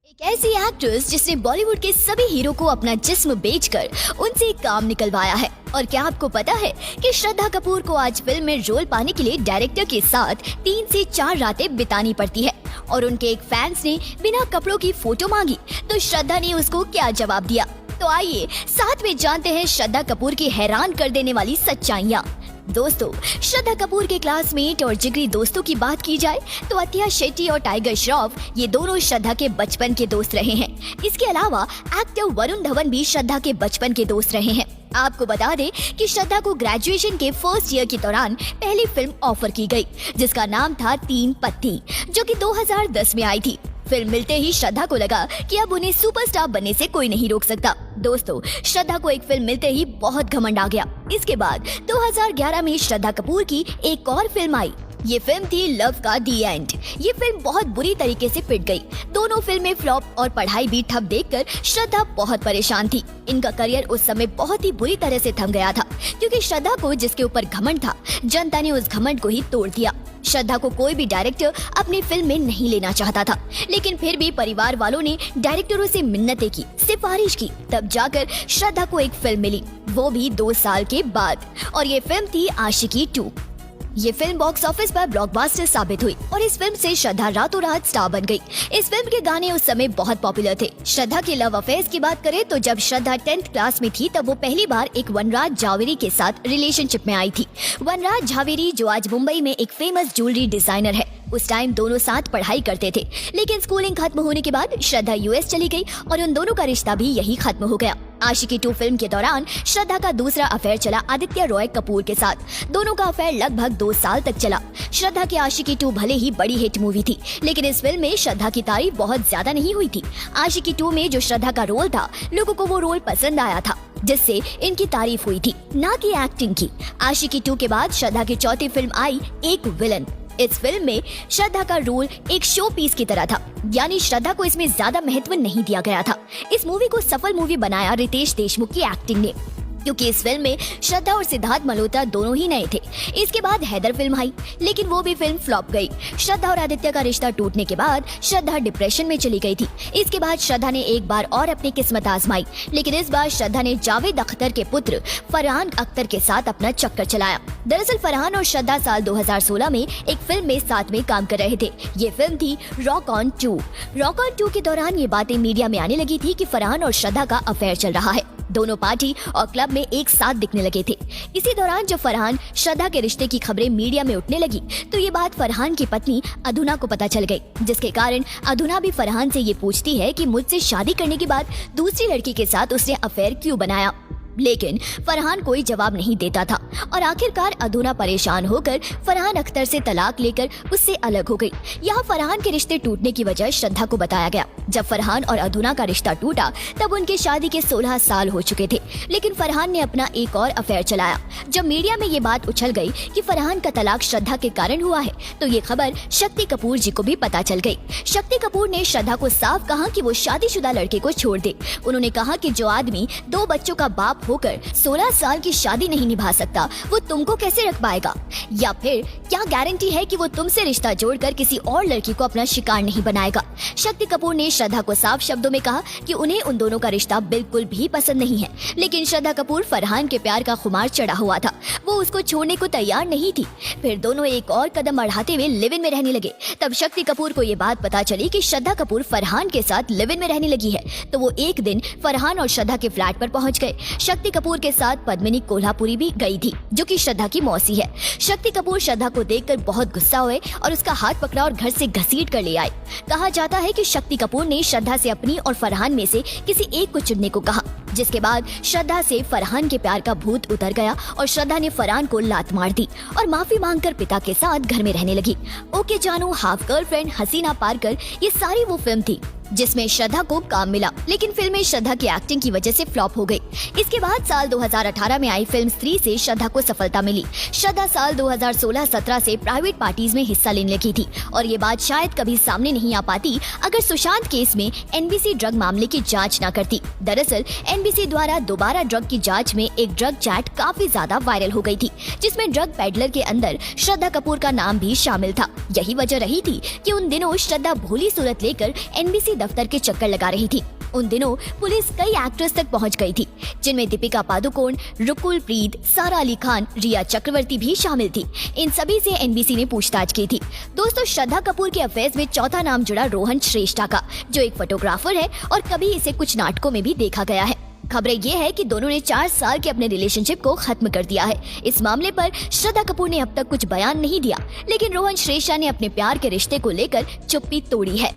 एक ऐसी एक्ट्रेस जिसने बॉलीवुड के सभी हीरो को अपना जिस्म बेचकर उनसे काम निकलवाया है। और क्या आपको पता है कि श्रद्धा कपूर को आज फिल्म में रोल पाने के लिए डायरेक्टर के साथ 3 से 4 रातें बितानी पड़ती है। और उनके एक फैंस ने बिना कपड़ों की फोटो मांगी तो श्रद्धा ने उसको क्या जवाब दिया। तो आइए साथ में जानते हैं श्रद्धा कपूर की हैरान कर देने वाली सच्चाइयाँ। दोस्तों, श्रद्धा कपूर के क्लासमेट और जिगरी दोस्तों की बात की जाए तो अथिया शेट्टी और टाइगर श्रॉफ ये दोनों श्रद्धा के बचपन के दोस्त रहे हैं। इसके अलावा एक्टर वरुण धवन भी श्रद्धा के बचपन के दोस्त रहे हैं। आपको बता दें कि श्रद्धा को ग्रेजुएशन के फर्स्ट ईयर के दौरान पहली फिल्म ऑफर की गई जिसका नाम था तीन पत्ती, जो कि 2010 में आई थी। फिल्म मिलते ही श्रद्धा को लगा कि अब उन्हें सुपरस्टार बनने से कोई नहीं रोक सकता। दोस्तों, श्रद्धा को एक फिल्म मिलते ही बहुत घमंड आ गया। इसके बाद 2011 में श्रद्धा कपूर की एक और फिल्म आई। ये फिल्म थी लव का दी एंड। ये फिल्म बहुत बुरी तरीके से पिट गई। दोनों फिल्में फ्लॉप और पढ़ाई भी ठप देखकर श्रद्धा बहुत परेशान थी। इनका करियर उस समय बहुत ही बुरी तरह से थम गया था क्योंकि श्रद्धा को जिसके ऊपर घमंड था, जनता ने उस घमंड को ही तोड़ दिया। श्रद्धा को कोई भी डायरेक्टर अपनी फिल्म में नहीं लेना चाहता था, लेकिन फिर भी परिवार वालों ने डायरेक्टरों से मिन्नतें की, सिफारिश की, तब जाकर श्रद्धा को एक फिल्म मिली, वो भी 2 साल के बाद। और ये फिल्म थी आशिकी 2। ये फिल्म बॉक्स ऑफिस पर ब्लॉकबस्टर साबित हुई और इस फिल्म से श्रद्धा रातों रात स्टार बन गई। इस फिल्म के गाने उस समय बहुत पॉपुलर थे। श्रद्धा के लव अफेयर्स की बात करें तो जब श्रद्धा 10th क्लास में थी तब वो पहली बार एक वनराज झावेरी के साथ रिलेशनशिप में आई थी। वनराज झावेरी जो आज मुंबई में एक फेमस ज्वेलरी डिजाइनर है। उस टाइम दोनों साथ पढ़ाई करते थे, लेकिन स्कूलिंग खत्म होने के बाद श्रद्धा यूएस चली गई और उन दोनों का रिश्ता भी यही खत्म हो गया। आशिकी 2 फिल्म के दौरान श्रद्धा का दूसरा अफेयर चला आदित्य रॉय कपूर के साथ। दोनों का अफेयर लगभग 2 साल तक चला। श्रद्धा की आशिकी 2 भले ही बड़ी हिट मूवी थी, लेकिन इस फिल्म में श्रद्धा की तारीफ बहुत ज्यादा नहीं हुई थी। आशिकी 2 में जो श्रद्धा का रोल था, लोगों को वो रोल पसंद आया था, जिससे इनकी तारीफ हुई थी, ना कि एक्टिंग की। आशिकी 2 के बाद श्रद्धा की चौथी फिल्म आई एक विलन। इस फिल्म में श्रद्धा का रोल एक शो पीस की तरह था, यानी श्रद्धा को इसमें ज्यादा महत्व नहीं दिया गया था। इस मूवी को सफल मूवी बनाया रितेश देशमुख की एक्टिंग ने, क्योंकि इस फिल्म में श्रद्धा और सिद्धार्थ मल्होत्रा दोनों ही नए थे। इसके बाद हैदर फिल्म आई, लेकिन वो भी फिल्म फ्लॉप गई। श्रद्धा और आदित्य का रिश्ता टूटने के बाद श्रद्धा डिप्रेशन में चली गई थी। इसके बाद श्रद्धा ने एक बार और अपनी किस्मत आजमाई, लेकिन इस बार श्रद्धा ने जावेद अख्तर के पुत्र फरहान अख्तर के साथ अपना चक्कर चलाया। दरअसल फरहान और श्रद्धा साल 2016 में एक फिल्म में साथ में काम कर रहे थे। ये फिल्म थी रॉक ऑन 2। रॉक ऑन 2 के दौरान ये बातें मीडिया में आने लगी थी कि फरहान और श्रद्धा का अफेयर चल रहा है। दोनों पार्टी और क्लब में एक साथ दिखने लगे थे। इसी दौरान जब फरहान श्रद्धा के रिश्ते की खबरें मीडिया में उठने लगी तो ये बात फरहान की पत्नी अधुना को पता चल गई, जिसके कारण अधुना भी फरहान से ये पूछती है कि मुझसे शादी करने के बाद दूसरी लड़की के साथ उसने अफेयर क्यों बनाया। लेकिन फरहान कोई जवाब नहीं देता था और आखिरकार अधुना परेशान होकर फरहान अख्तर से तलाक लेकर उससे अलग हो गई। यहाँ फरहान के रिश्ते टूटने की वजह श्रद्धा को बताया गया। जब फरहान और अधुना का रिश्ता टूटा तब उनके शादी के 16 साल हो चुके थे, लेकिन फरहान ने अपना एक और अफेयर चलाया। जब मीडिया में ये बात उछल गई कि फरहान का तलाक श्रद्धा के कारण हुआ है तो ये खबर शक्ति कपूर जी को भी पता चल गई। शक्ति कपूर ने श्रद्धा को साफ कहा कि वो शादीशुदा लड़के को छोड़ दे। उन्होंने कहा कि जो आदमी 2 बच्चों का बाप होकर 16 साल की शादी नहीं निभा सकता, वो तुमको कैसे रख पाएगा? या फिर क्या गारंटी है कि वो तुमसे रिश्ता जोड़कर किसी और लड़की को अपना शिकार नहीं बनाएगा? शक्ति कपूर ने श्रद्धा को साफ शब्दों में कहा कि उन्हें उन दोनों का रिश्ता बिल्कुल भी पसंद नहीं है, लेकिन श्रद्धा कपूर फरहान के प्यार का खुमार चढ़ा हुआ था, वो उसको छोड़ने को तैयार नहीं थी। फिर दोनों एक और कदम बढ़ाते हुए लिव इन में रहने लगे। तब शक्ति कपूर को ये बात पता चली कि श्रद्धा कपूर फरहान के साथ लिव इन में रहने लगी है, तो वो एक दिन फरहान और श्रद्धा के फ्लैट पर पहुंच गए। शक्ति कपूर के साथ पद्मिनी कोल्हापुरी भी गई थी, जो कि श्रद्धा की मौसी है। शक्ति कपूर श्रद्धा को देखकर बहुत गुस्सा हुए और उसका हाथ पकड़ा और घर से घसीट कर ले आए। कहा जाता है कि शक्ति कपूर ने श्रद्धा से अपनी और फरहान में से किसी एक को चुनने को कहा, जिसके बाद श्रद्धा से फरहान के प्यार का भूत उतर गया और श्रद्धा ने फरहान को लात मार दी और माफी मांगकर पिता के साथ घर में रहने लगी। ओके जानू, हाफ गर्लफ्रेंड, हसीना पारकर, ये सारी वो फिल्म थी जिसमें श्रद्धा को काम मिला, लेकिन फिल्म में श्रद्धा की एक्टिंग की वजह से फ्लॉप हो गई। इसके बाद साल 2018 में आई फिल्म स्त्री से श्रद्धा को सफलता मिली। श्रद्धा साल 2016-17 से प्राइवेट पार्टीज में हिस्सा लेने लगी थी और ये बात शायद कभी सामने नहीं आ पाती अगर सुशांत केस में एनबीसी ड्रग मामले की जांच न करती। दरअसल एनबीसी द्वारा दोबारा ड्रग की जांच में एक ड्रग चैट काफी ज्यादा वायरल हो गई थी, जिसमें ड्रग पेडलर के अंदर श्रद्धा कपूर का नाम भी शामिल था। यही वजह रही थी कि उन दिनों श्रद्धा भोली सूरत लेकर एनबीसी दफ्तर के चक्कर लगा रही थी। उन दिनों पुलिस कई एक्ट्रेस तक पहुंच गई थी, जिनमें दीपिका पादुकोण, रुकुल प्रीत, सारा अली खान, रिया चक्रवर्ती भी शामिल थी। इन सभी से एनबीसी ने पूछताछ की थी। दोस्तों, श्रद्धा कपूर के अफेयर्स में चौथा नाम जुड़ा रोहन श्रेष्ठा का, जो एक फोटोग्राफर है और कभी इसे कुछ नाटकों में भी देखा गया है। खबरें ये है कि दोनों ने 4 साल के अपने रिलेशनशिप को खत्म कर दिया है। इस मामले पर श्रद्धा कपूर ने अब तक कुछ बयान नहीं दिया, लेकिन रोहन श्रेष्ठा ने अपने प्यार के रिश्ते को लेकर चुप्पी तोड़ी है।